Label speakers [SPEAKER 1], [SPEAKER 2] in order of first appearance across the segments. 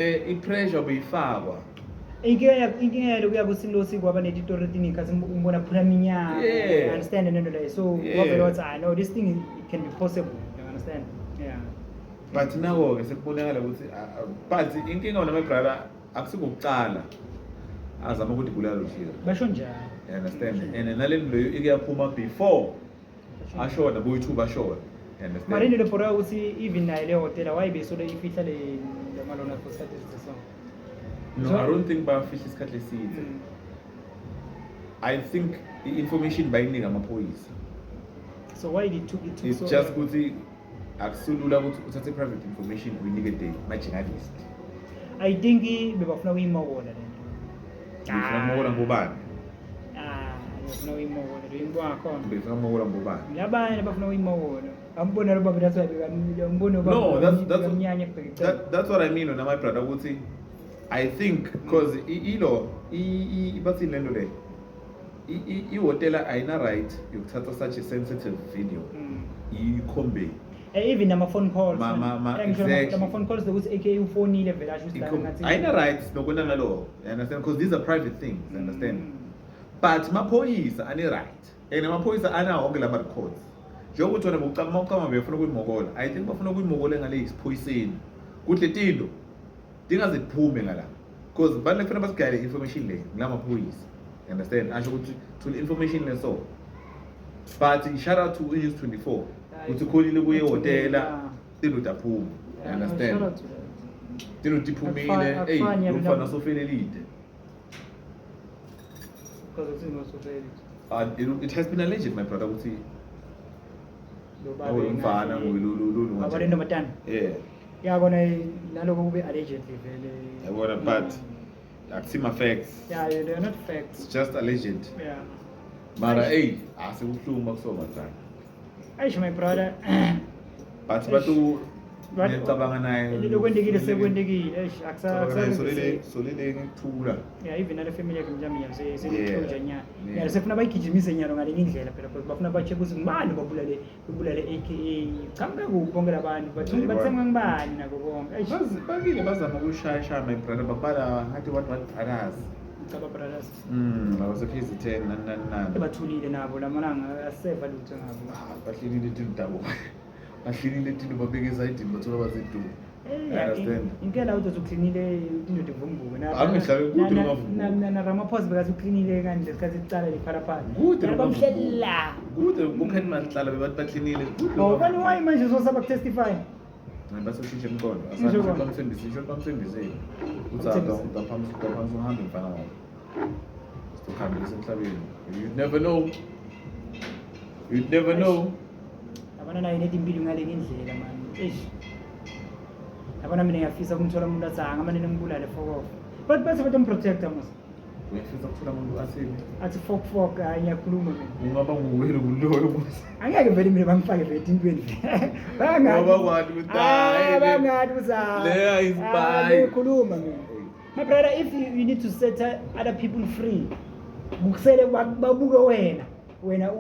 [SPEAKER 1] I-pressure beyifakwa.
[SPEAKER 2] Inkinga yalo kuya kusilosi kwaba neditori thing kasi umbona phula minyaka.
[SPEAKER 1] Yeah.
[SPEAKER 2] Understand and like so
[SPEAKER 1] Yeah.
[SPEAKER 2] what I know this thing it can be possible. You understand? Yeah.
[SPEAKER 1] But nawo-ke sekubonakala ukuthi but inkinga nama brother akusikuqala azama ukuthi ibulala lo shiri.
[SPEAKER 2] Basho njalo.
[SPEAKER 1] You understand? And nalento leyo ikuyaphuma before ashona boyi-2 bashona. You understand?
[SPEAKER 2] Marine le pora ukuthi even na ile hotel why be so le ifihla le malona for such as so.
[SPEAKER 1] No, I don't think bafihle isikhathi leside. I think i-information bayinika amaphoyisa.
[SPEAKER 2] So why it took
[SPEAKER 1] It's
[SPEAKER 2] so
[SPEAKER 1] just ukuthi akusulula ukuthi uthathe private information uyinike ma-journalist.
[SPEAKER 2] I think bebafuna uyimokola lento.
[SPEAKER 1] Befuna ukumokola ngobani?
[SPEAKER 2] Befuna uyimokola into yakho.
[SPEAKER 1] Befuna ukumokola ngobani?
[SPEAKER 2] Labanye bafuna uyimokola. Ambona lo baba that's why bambona baba.
[SPEAKER 1] No, that's what I mean when my brother ukuthi I think because bathi lento le ihotela ayina right yokuthatha such a sensitive video ikhombe
[SPEAKER 2] even ama phone calls
[SPEAKER 1] exactly
[SPEAKER 2] ama phone calls ukuthi AK ufonile vela asho
[SPEAKER 1] ukuthi ayina right nokuna nalo you understand because these are private things you understand but maphoyisa ane right and maphoyisa ana wonke lama records njengokuthi wena mawucama befuna ukuyimokola I think bafuna ukuyimokola ngale isiphoyiseni kuhle tinto dinga ziphume ngala because bale kufanele basigayele information le ngilama police you understand asho ukuthi to information leso but shout out to News 24 ukuthi khonile kuye hotela tinto taphuma you understand tinto tiphumile hey umfana sofelelide
[SPEAKER 2] because it's not so fair
[SPEAKER 1] it has been alleged my brother ukuthi umfana ngululu
[SPEAKER 2] abalendo matana yabona naloko kube allegedly vele
[SPEAKER 1] yabona but akusima facts
[SPEAKER 2] they are not facts
[SPEAKER 1] it's just alleged mara asekuhluma kusoma sana
[SPEAKER 2] ayisho my brother
[SPEAKER 1] but batu ngicabanga naye
[SPEAKER 2] lokwendekile sekwendekile
[SPEAKER 1] solele ngithula
[SPEAKER 2] even nale family yakhe mjambi yasekhonja nya yale sefuna bayigijimise nyalo ngale indlela phela because bafuna bacheck ukuthi ngibani babulale AKA chambe kubonke labantu bathenga ngibani nako bonke
[SPEAKER 1] bakile bazama ukushaya my brother babala ngathi what brothers
[SPEAKER 2] Kaba brothers
[SPEAKER 1] abasephizi 10 nani
[SPEAKER 2] bathulile nabo lamalanga aseva lutho ngabo
[SPEAKER 1] bahlilile tindabo bahlilile tinto babekeza idini bathola bazidu understand
[SPEAKER 2] inkela uthi uklinile into devumbuke
[SPEAKER 1] angihlabe kude ngavuma
[SPEAKER 2] na Ramaphosa bekathi uklinile kanje isikhathi icala lipharaphala
[SPEAKER 1] kude
[SPEAKER 2] bamhlela
[SPEAKER 1] kude bukhani mahlala bebathi baklinile
[SPEAKER 2] bani why manje uzosaba testify
[SPEAKER 1] basoshintshe imqondo asabamsembise uthanda ngaphambi uhambe mfana wami sizokhambisa emhlabeni you never know
[SPEAKER 2] abana nayo netimpilo ngale indlela man abana mina ngiyafisa ukumthola umuntu athanga amane ngibulale for but batomprotecta mos
[SPEAKER 1] uyafisa ukuthola umuntu athini
[SPEAKER 2] athi fok ngiyakhuluma mina
[SPEAKER 1] ungaba nguwele kuloyo bosi
[SPEAKER 2] angeke vele mina bangifake vele intweni
[SPEAKER 1] bangakwazi ukuthi
[SPEAKER 2] bangathi uzama
[SPEAKER 1] le ayisibayi
[SPEAKER 2] khuluma mina my brother if you need to set other people free ukusele babuke wena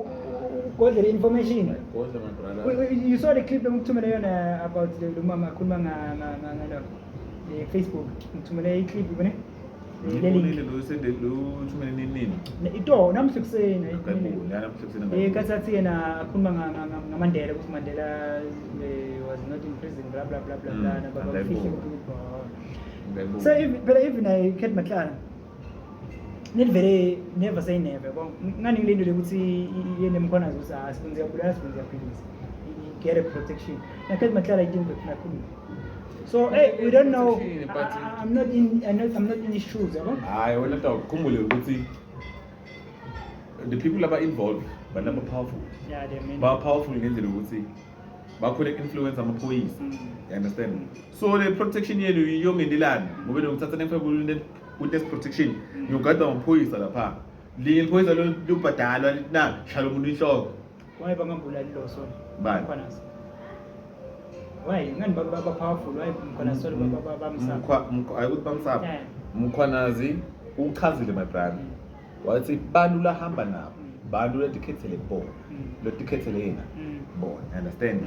[SPEAKER 2] godle information
[SPEAKER 1] godle my brother
[SPEAKER 2] you saw the clip ngikuthumela yona about lo mama akhuluma ngalo Facebook ngikuthumela iclip ubone
[SPEAKER 1] leli lo sende lo thumela nini
[SPEAKER 2] ito namhlukusena
[SPEAKER 1] namhlukusena
[SPEAKER 2] yena akhuluma ngaMandela ukuthi Mandela was not in prison blah blah blah blah blah baba fihle so even I can't makala never say never ngani ngilindele ukuthi yene mkhona ukuthi asibenze yabulala asibenze yaphilisa get a protection nakhe makala idinga kakhulu so we don't know I'm not in his shoes yabo
[SPEAKER 1] hayi wena ukukhumbule ukuthi the people aba involved banaba powerful ba powerful ngendlela ukuthi bakhona influence amaphoyisa you understand so the protection yenu yongendelana ngoba ukuthatha nemfebulu with protection ngiyogada amaphoyisa lapha linye iphoyisa lobhadalwa na shala umuntu inhloko
[SPEAKER 2] why bangambulali lo so
[SPEAKER 1] bani
[SPEAKER 2] why ngani baba powerful why mkhona so bamsapha
[SPEAKER 1] ayikuthi bamsapha mkhwanazi uchazile my brother wathi bantu lahamba nabo bantu letikhethele bo letikhethele yena bo understand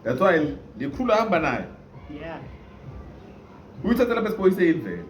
[SPEAKER 1] that's why likhulu hamba naye uyithatha lapha esiphoyiseni vele